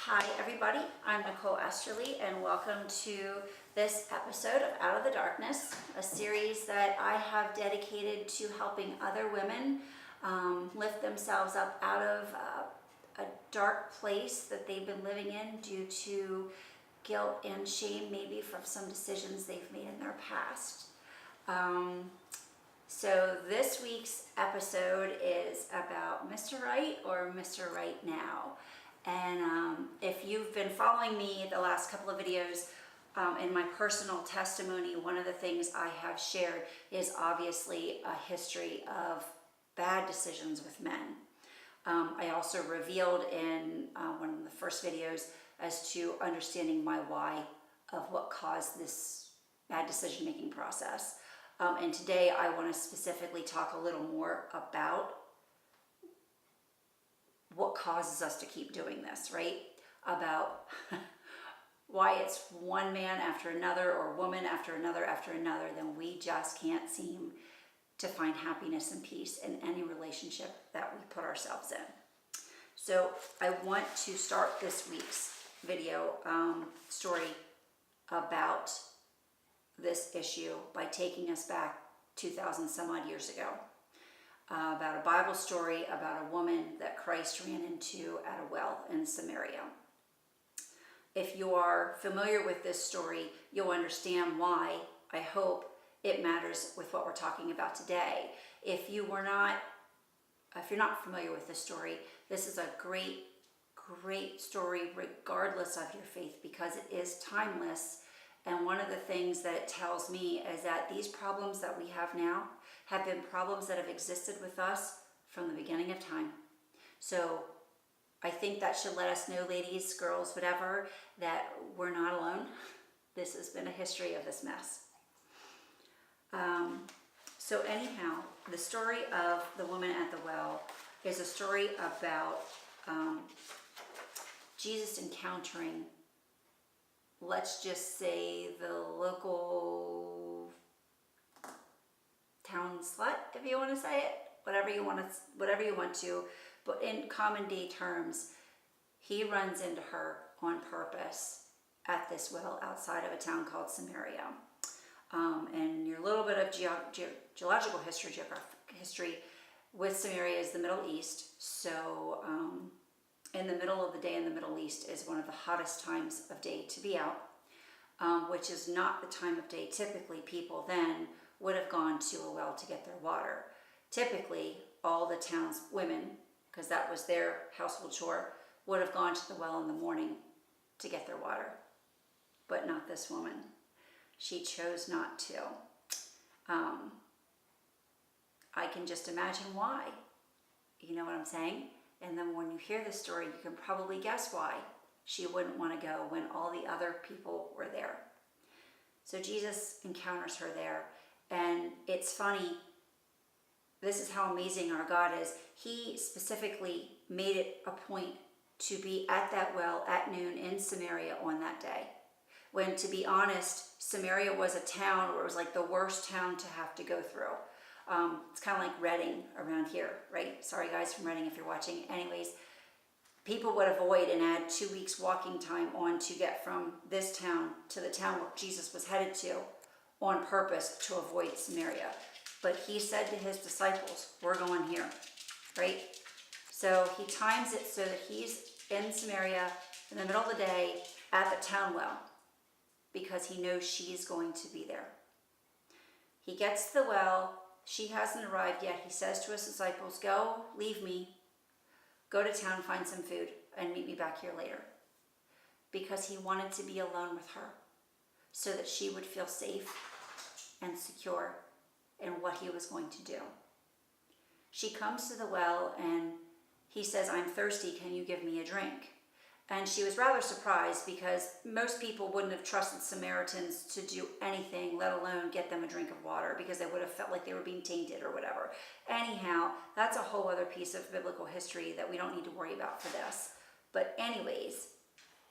Hi everybody, I'm Nicole Esterly and welcome to this episode of Out of the Darkness, a series that I have dedicated to helping other women lift themselves up out of a dark place that they've been living in due to guilt and shame, maybe from some decisions they've made in their past. So this week's episode is about Mr. Right or Mr. Right Now. And if you've been following me the last couple of videos in my personal testimony, one of the things I have shared is obviously a history of bad decisions with men. I also revealed in one of the first videos as to understanding my why of what caused this bad decision-making process. And today I want to specifically talk a little more about what causes us to keep doing this, right? About why it's one man after another or woman after another, then we just can't seem to find happiness and peace in any relationship that we put ourselves in. So I want to start this week's video story about this issue by taking us back 2,000 some odd years ago. About a Bible story about a woman that Christ ran into at a well in Samaria. If you are familiar with this story, you'll understand why, I hope, it matters with what we're talking about today. If you're not familiar with this story, this is a great story regardless of your faith because it is timeless. And one of the things that it tells me is that these problems that we have now have been problems that have existed with us from the beginning of time. So I think that should let us know, ladies, girls, whatever, that we're not alone. This has been a history of this mess. So anyhow, the story of the woman at the well is a story about Jesus encountering, let's just say, the local town slut, if you want to say it, whatever you want to, but in common day terms, he runs into her on purpose at this well outside of a town called Samaria. And your little bit of geological history, geographic history with Samaria is the Middle East. So in the middle of the day in the Middle East is one of the hottest times of day to be out, which is not the time of day typically people then would have gone to a well to get their water. Typically, all the town's women, because that was their household chore, would have gone to the well in the morning to get their water. But not this woman. She chose not to. I can just imagine why. You know what I'm saying? And then when you hear the story, you can probably guess why she wouldn't want to go when all the other people were there. So Jesus encounters her there. And it's funny, this is how amazing our God is. He specifically made it a point to be at that well at noon in Samaria on that day. When, to be honest, Samaria was a town where it was like the worst town to have to go through. It's kind of like Reading around here, right? Sorry guys from Reading if you're watching. Anyways, people would avoid and add 2 weeks walking time on to get from this town to the town where Jesus was headed to on purpose to avoid Samaria. But he said to his disciples, we're going here, right? So he times it so that he's in Samaria in the middle of the day at the town well because he knows she's going to be there. He gets to the well. She hasn't arrived yet. He says to his disciples, go, leave me, go to town, find some food, and meet me back here later. Because he wanted to be alone with her so that she would feel safe and secure in what he was going to do. She comes to the well and he says, I'm thirsty, can you give me a drink? And she was rather surprised because most people wouldn't have trusted Samaritans to do anything, let alone get them a drink of water, because they would have felt like they were being tainted or whatever. Anyhow, that's a whole other piece of biblical history that we don't need to worry about for this. But anyways,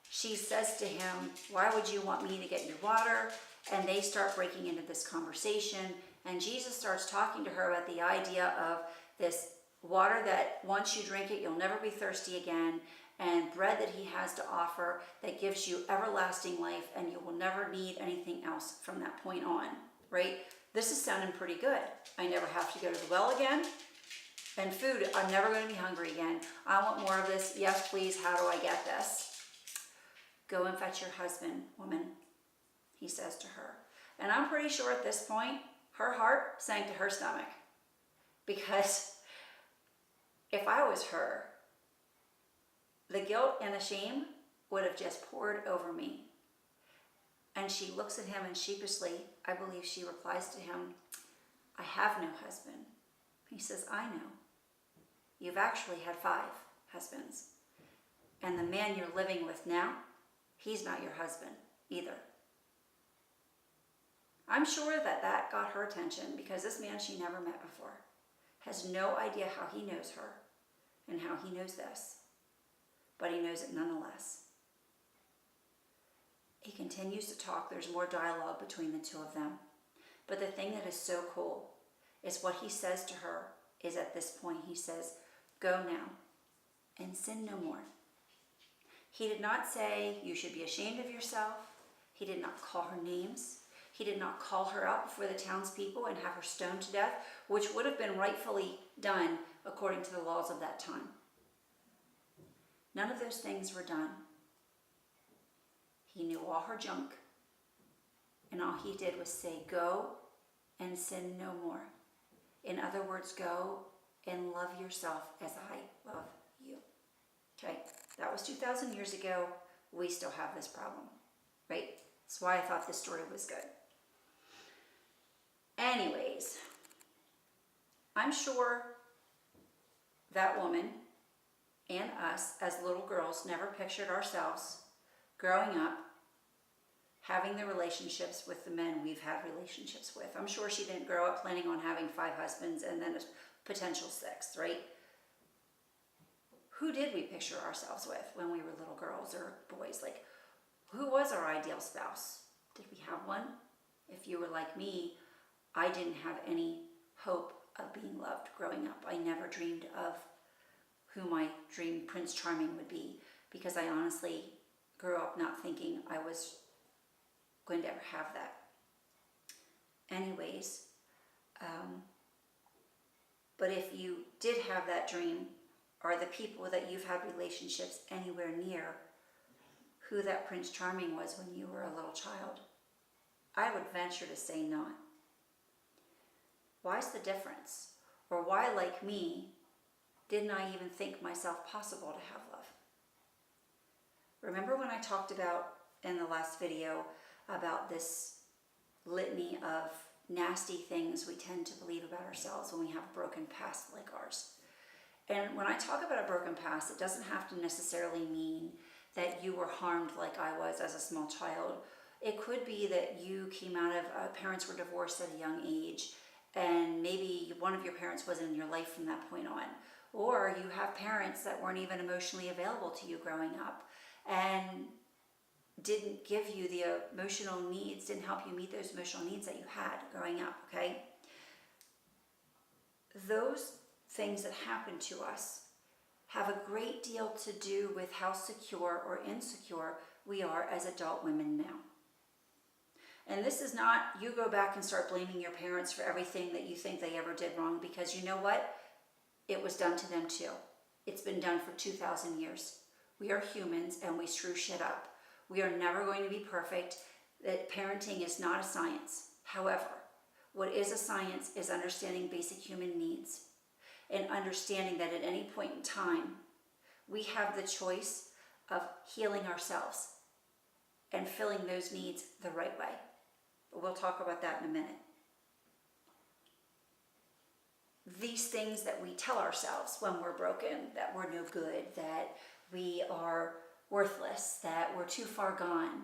she says to him, why would you want me to get your water? And they start breaking into this conversation. And Jesus starts talking to her about the idea of this water that once you drink it, you'll never be thirsty again. and bread that he has to offer that gives you everlasting life, and you will never need anything else from that point on, right? This is sounding pretty good. I never have to go to the well again. And food, I'm never going to be hungry again. I want more of this. Yes, please. How do I get this? Go and fetch your husband, woman, he says to her. And I'm pretty sure at this point, her heart sank to her stomach. Because if I was her, the guilt and the shame would have just poured over me. And she looks at him and sheepishly, I believe she replies to him, I have no husband. He says, I know. You've actually had 5 husbands. And the man you're living with now, he's not your husband either. I'm sure that got her attention, because this man she never met before has no idea how he knows her and how he knows this. But he knows it nonetheless. He continues to talk. There's more dialogue between the two of them. But the thing that is so cool is what he says to her is, at this point, he says, go now and sin no more. He did not say you should be ashamed of yourself. He did not call her names. He did not call her out before the townspeople and have her stoned to death, which would have been rightfully done according to the laws of that time. None of those things were done. He knew all her junk, and all he did was say, go and sin no more. In other words, go and love yourself as I love you. Okay, that was 2,000 years ago. We still have this problem, right? That's why I thought this story was good. Anyways, I'm sure that woman and us as little girls never pictured ourselves growing up having the relationships with the men we've had relationships with. I'm sure she didn't grow up planning on having 5 husbands and then a potential 6th, right? Who did we picture ourselves with when we were little girls or boys? Like, who was our ideal spouse? Did we have one? If you were like me, I didn't have any hope of being loved growing up. I never dreamed of who my dream Prince Charming would be, because I honestly grew up not thinking I was going to ever have that. Anyways, but if you did have that dream, or the people that you've had relationships anywhere near who that Prince Charming was when you were a little child, I would venture to say not. Why's the difference? Or why, like me, didn't I even think myself possible to have love? Remember when I talked about in the last video about this litany of nasty things we tend to believe about ourselves when we have a broken past like ours? And when I talk about a broken past, it doesn't have to necessarily mean that you were harmed like I was as a small child. It could be that you came out of, parents were divorced at a young age, and maybe one of your parents wasn't in your life from that point on. Or you have parents that weren't even emotionally available to you growing up and didn't give you the emotional needs, didn't help you meet those emotional needs that you had growing up, okay? Those things that happen to us have a great deal to do with how secure or insecure we are as adult women now. And this is not, you go back and start blaming your parents for everything that you think they ever did wrong, because you know what? It was done to them too. It's been done for 2,000 years. We are humans and we screw shit up. We are never going to be perfect. That parenting is not a science. However, what is a science is understanding basic human needs and understanding that at any point in time, we have the choice of healing ourselves and filling those needs the right way. We'll talk about that in a minute. These things that we tell ourselves when we're broken, that we're no good, that we are worthless, that we're too far gone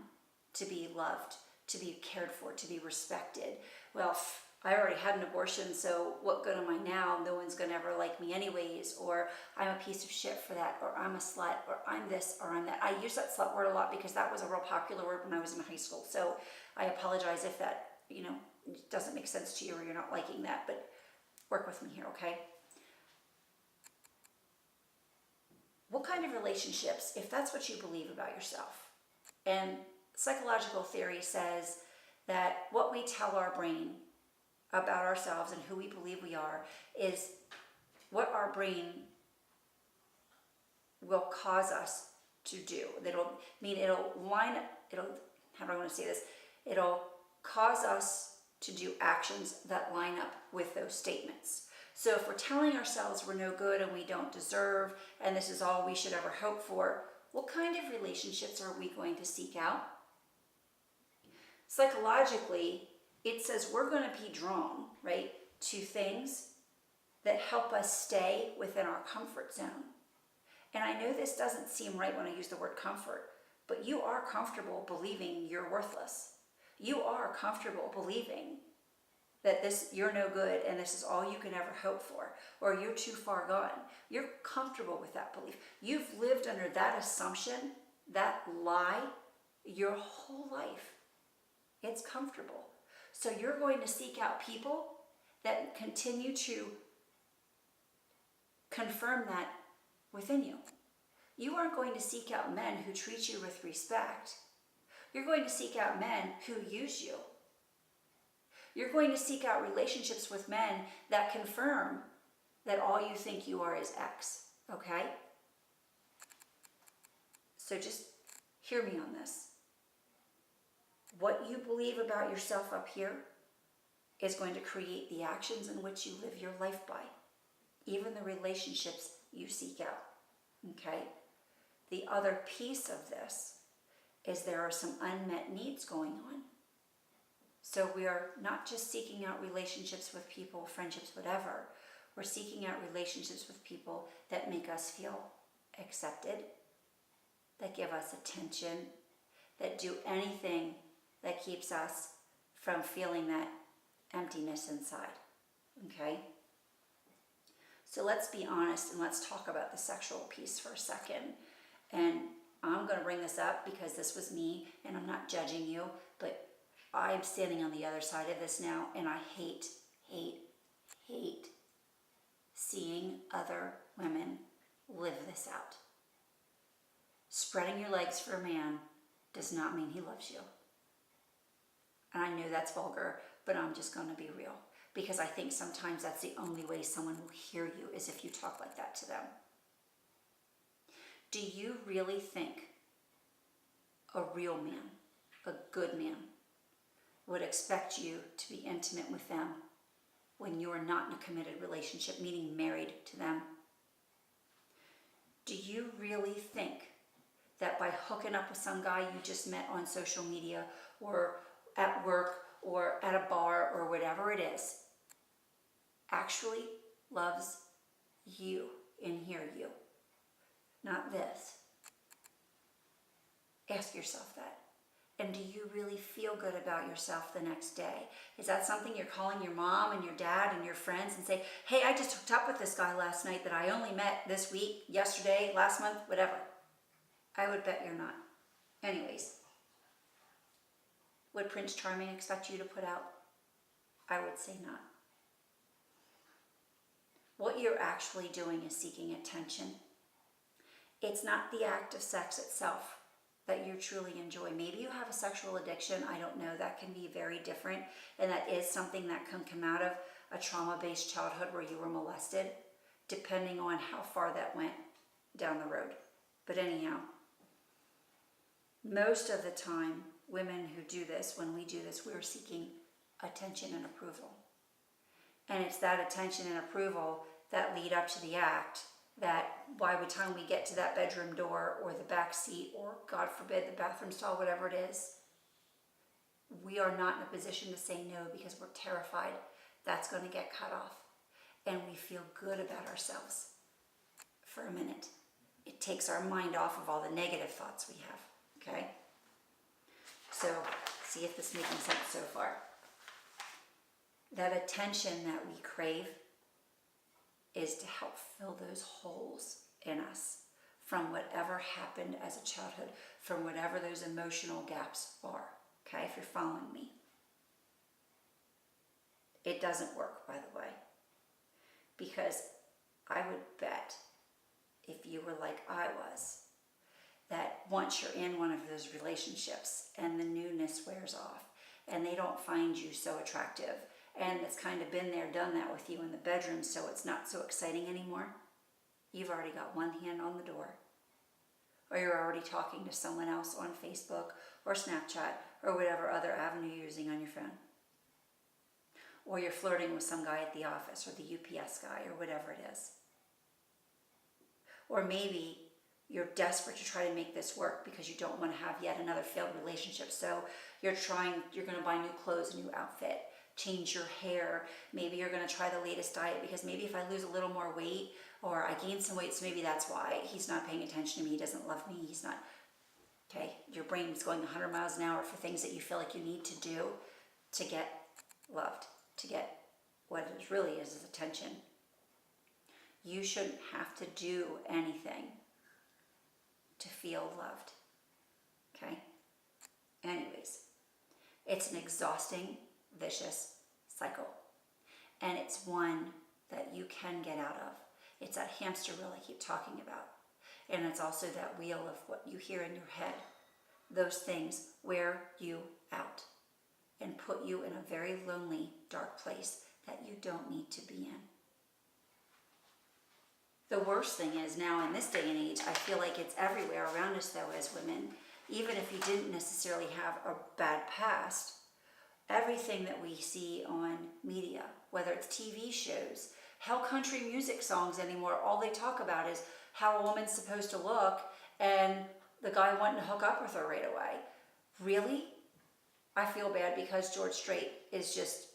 to be loved, to be cared for, to be respected. Well, I already had an abortion, so what good am I now? No one's gonna ever like me anyways, or I'm a piece of shit for that, or I'm a slut, or I'm this, or I'm that. I use that slut word a lot because that was a real popular word when I was in high school, so I apologize if that, doesn't make sense to you or you're not liking that, but work with me here, okay? What kind of relationships, if that's what you believe about yourself? And psychological theory says that what we tell our brain about ourselves and who we believe we are is what our brain will cause us to do. It'll line up, how do I want to say this? It'll cause us to do actions that line up with those statements. So if we're telling ourselves we're no good and we don't deserve, and this is all we should ever hope for, what kind of relationships are we going to seek out? Psychologically, it says we're going to be drawn, right, to things that help us stay within our comfort zone. And I know this doesn't seem right when I use the word comfort, but you are comfortable believing you're worthless. You are comfortable believing that you're no good and this is all you can ever hope for, or you're too far gone. You're comfortable with that belief. You've lived under that assumption, that lie, your whole life. It's comfortable. So you're going to seek out people that continue to confirm that within you. You aren't going to seek out men who treat you with respect. You're going to seek out men who use you. You're going to seek out relationships with men that confirm that all you think you are is X, okay? So just hear me on this. What you believe about yourself up here is going to create the actions in which you live your life by, even the relationships you seek out, okay? The other piece of this is there are some unmet needs going on. So we are not just seeking out relationships with people, friendships, whatever. We're seeking out relationships with people that make us feel accepted, that give us attention, that do anything that keeps us from feeling that emptiness inside, okay? So let's be honest and let's talk about the sexual piece for a second. And I'm going to bring this up because this was me and I'm not judging you, but I'm standing on the other side of this now and I hate seeing other women live this out. Spreading your legs for a man does not mean he loves you. And I know that's vulgar, but I'm just going to be real. Because I think sometimes that's the only way someone will hear you is if you talk like that to them. Do you really think a real man, a good man, would expect you to be intimate with them when you are not in a committed relationship, meaning married to them? Do you really think that by hooking up with some guy you just met on social media or at work or at a bar or whatever it is, actually loves you and hear you? Not this. Ask yourself that. And do you really feel good about yourself the next day? Is that something you're calling your mom and your dad and your friends and say, hey, I just hooked up with this guy last night that I only met this week, yesterday, last month, whatever? I would bet you're not. Anyways, would Prince Charming expect you to put out? I would say not. What you're actually doing is seeking attention. It's not the act of sex itself that you truly enjoy. Maybe you have a sexual addiction, I don't know, that can be very different, and that is something that can come out of a trauma-based childhood where you were molested, depending on how far that went down the road. But anyhow, most of the time, women who do this, when we do this, we're seeking attention and approval. And it's that attention and approval that lead up to the act that by the time we get to that bedroom door or the back seat or, God forbid, the bathroom stall, whatever it is, we are not in a position to say no because we're terrified that's going to get cut off. And we feel good about ourselves for a minute. It takes our mind off of all the negative thoughts we have, okay? So, see if this is making sense so far. That attention that we crave is to help fill those holes in us from whatever happened as a childhood, from whatever those emotional gaps are, okay, if you're following me. It doesn't work, by the way, because I would bet if you were like I was, that once you're in one of those relationships and the newness wears off and they don't find you so attractive, and it's kind of been there, done that with you in the bedroom, so it's not so exciting anymore, you've already got one hand on the door. Or you're already talking to someone else on Facebook or Snapchat or whatever other avenue you're using on your phone. Or you're flirting with some guy at the office or the UPS guy or whatever it is. Or maybe you're desperate to try to make this work because you don't want to have yet another failed relationship. So you're going to buy new clothes, a new outfit, change your hair. Maybe you're going to try the latest diet because maybe if I lose a little more weight or I gain some weight, so maybe that's why he's not paying attention to me, he doesn't love me, he's not, okay? Your brain's going 100 miles an hour for things that you feel like you need to do to get loved, to get what it really is attention. You shouldn't have to do anything to feel loved, okay? Anyways, it's an exhausting, vicious cycle, and it's one that you can get out of. It's that hamster wheel I keep talking about, and it's also that wheel of what you hear in your head. Those things wear you out and put you in a very lonely, dark place that you don't need to be in. The worst thing is now in this day and age, I feel like it's everywhere around us though as women, even if you didn't necessarily have a bad past, everything that we see on media, whether it's TV shows, hell, country music songs anymore, all they talk about is how a woman's supposed to look and the guy wanting to hook up with her right away. Really? I feel bad because George Strait is just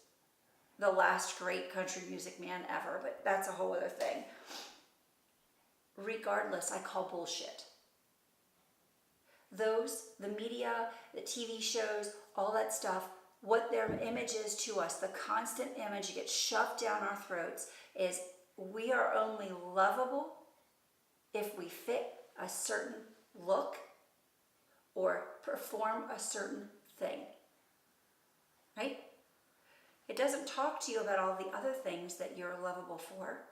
the last great country music man ever, but that's a whole other thing. Regardless, I call bullshit. The media, the TV shows, all that stuff, what their image is to us, the constant image that gets shoved down our throats is we are only lovable if we fit a certain look or perform a certain thing, right? It doesn't talk to you about all the other things that you're lovable for.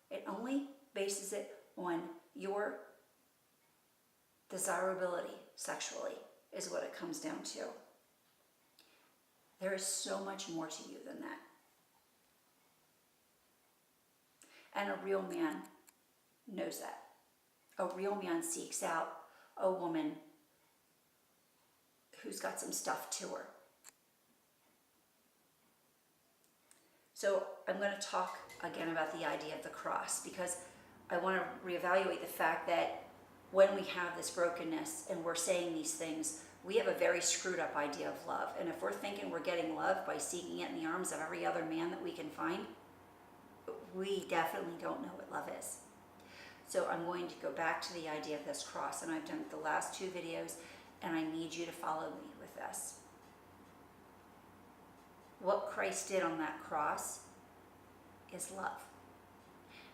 It only bases it on your desirability sexually is what it comes down to. There is so much more to you than that. And a real man knows that. A real man seeks out a woman who's got some stuff to her. So I'm going to talk again about the idea of the cross because I want to reevaluate the fact that when we have this brokenness and we're saying these things, we have a very screwed up idea of love. And if we're thinking we're getting love by seeking it in the arms of every other man that we can find, we definitely don't know what love is. So I'm going to go back to the idea of this cross, and I've done the last 2 videos, and I need you to follow me with this. What Christ did on that cross is love.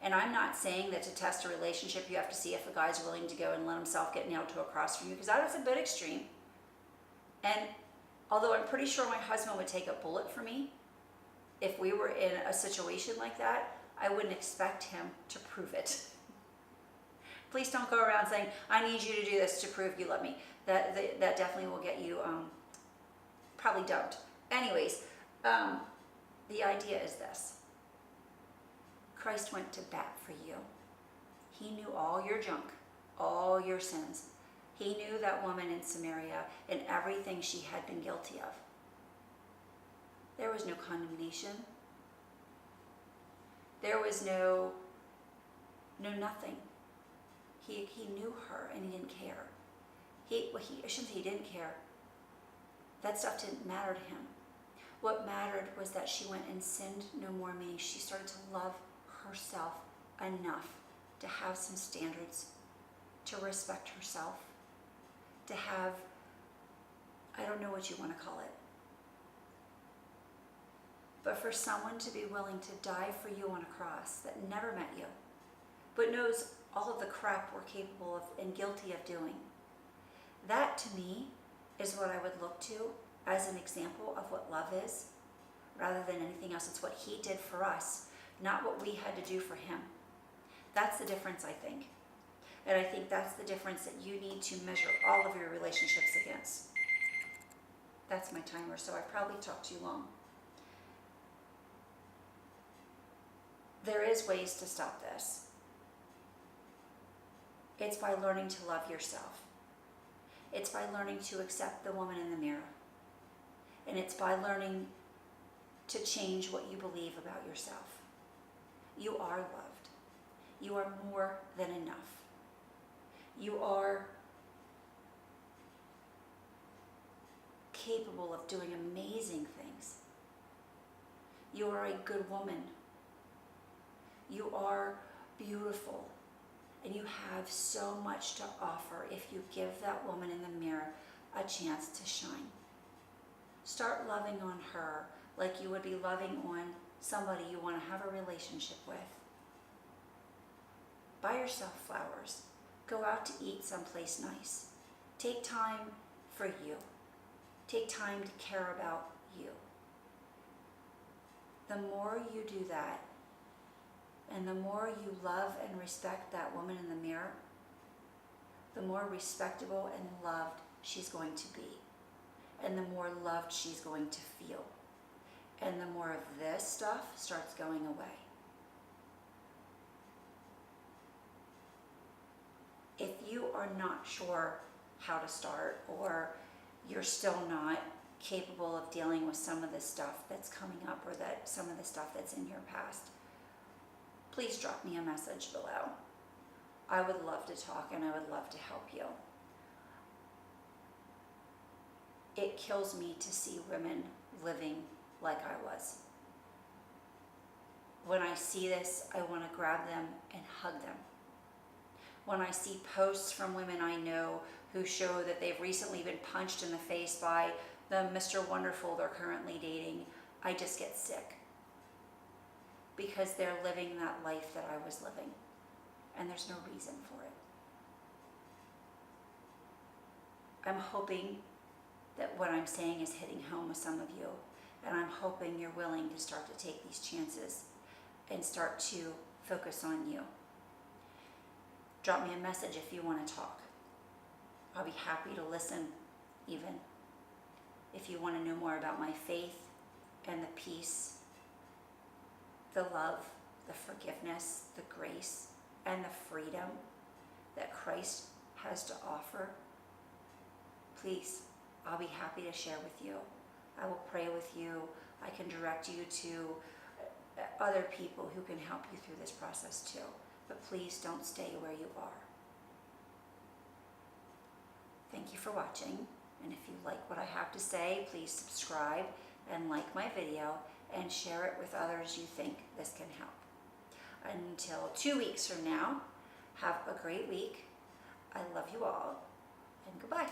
And I'm not saying that to test a relationship, you have to see if a guy's willing to go and let himself get nailed to a cross for you, because that is a bit extreme. And although I'm pretty sure my husband would take a bullet for me, if we were in a situation like that, I wouldn't expect him to prove it. Please don't go around saying, I need you to do this to prove you love me. That definitely will get you, probably don't. Anyways, the idea is this. Christ went to bat for you. He knew all your junk, all your sins. He knew that woman in Samaria and everything she had been guilty of. There was no condemnation. There was no nothing. He knew her and he didn't care. I shouldn't say he didn't care. That stuff didn't matter to him. What mattered was that she went and sinned no more me. She started to love herself enough to have some standards, to respect herself, to have, I don't know what you want to call it, but for someone to be willing to die for you on a cross that never met you, but knows all of the crap we're capable of and guilty of doing. That to me is what I would look to as an example of what love is, rather than anything else. It's what he did for us, not what we had to do for him. That's the difference, I think. And I think that's the difference that you need to measure all of your relationships against. That's my timer, so I probably talked too long. There is ways to stop this. It's by learning to love yourself. It's by learning to accept the woman in the mirror. And it's by learning to change what you believe about yourself. You are loved. You are more than enough. You are capable of doing amazing things. You are a good woman. You are beautiful. And you have so much to offer if you give that woman in the mirror a chance to shine. Start loving on her like you would be loving on somebody you want to have a relationship with. Buy yourself flowers. Go out to eat someplace nice. Take time for you. Take time to care about you. The more you do that, and the more you love and respect that woman in the mirror, the more respectable and loved she's going to be. And the more loved she's going to feel. And the more of this stuff starts going away. If you are not sure how to start, or you're still not capable of dealing with some of the stuff that's coming up, or that some of the stuff that's in your past, please drop me a message below. I would love to talk and I would love to help you. It kills me to see women living like I was. When I see this, I want to grab them and hug them. When I see posts from women I know who show that they've recently been punched in the face by the Mr. Wonderful they're currently dating, I just get sick. Because they're living that life that I was living. And there's no reason for it. I'm hoping that what I'm saying is hitting home with some of you. And I'm hoping you're willing to start to take these chances and start to focus on you. Drop me a message if you want to talk. I'll be happy to listen, even. If you want to know more about my faith and the peace, the love, the forgiveness, the grace, and the freedom that Christ has to offer, please, I'll be happy to share with you. I will pray with you. I can direct you to other people who can help you through this process too. But please don't stay where you are. Thank you for watching. And if you like what I have to say, please subscribe and like my video and share it with others you think this can help. Until 2 weeks from now, have a great week. I love you all, and goodbye.